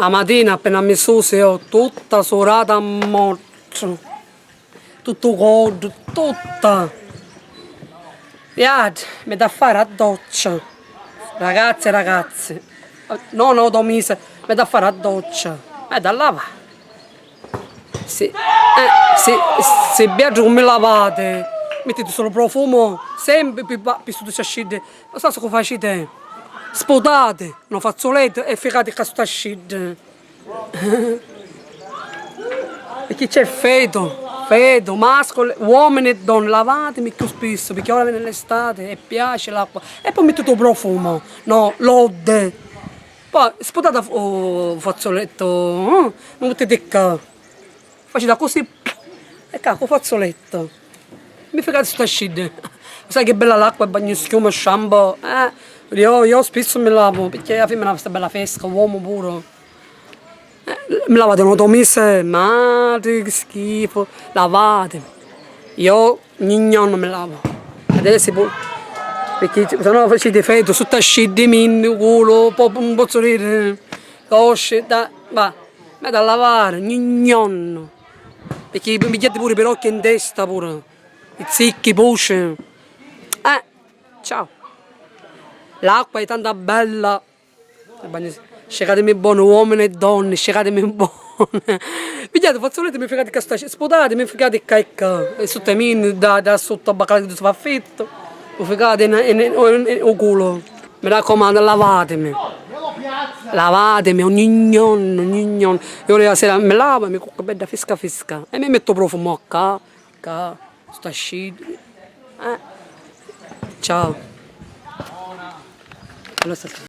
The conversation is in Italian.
la mattina appena mi sono io tutta sorata a morto, tutto codo, tutta. Viaggio, mi da fare a doccia, ragazzi e ragazzi, non ho domise, mi da fare a doccia, e da lavare. Se viaggio come lavate, mettete solo profumo, sempre più tutto ascide, non so cosa facete, sputate, un fazzoletto e figate che sta ascide. Perché c'è feto, mascolo, uomini e donne, lavatemi più spesso, perché ora viene l'estate e piace l'acqua. E poi mettete il profumo, no, l'ode. Poi sputate il fazzoletto, non mettete qua. Facete così, e cacco, fazzoletto. Mi fregate sta scida. Sai che bella l'acqua, bagno schiuma, shampoo. Io spesso mi lavo, perché alla fine sta bella fresca, uomo puro. Mi lavate un mese, madre che schifo, lavatemi. Io non mi lavo. Adesso perché se no facete freddo, sotto scidi, minni, culo, un posso dire, cosce, va, ma da lavare, non. Perché mi chiede pure per occhi in testa pure, i zicchi, pusce. Ciao. L'acqua è tanta bella. Scegatemi buone uomini e donne, scegatemi buone. Pigliate fazzoletti, mi fregate che sta sputate, mi fregate cacca. E sotto i mini, da sotto a baccalà che si fa affitto, mi fregate il culo. Mi raccomando, lavatemi. Lavatemi, ogni. Io la sera mi lavo e mi cucco bella fisca. E mi metto profumo qua, sta scito. Ciao.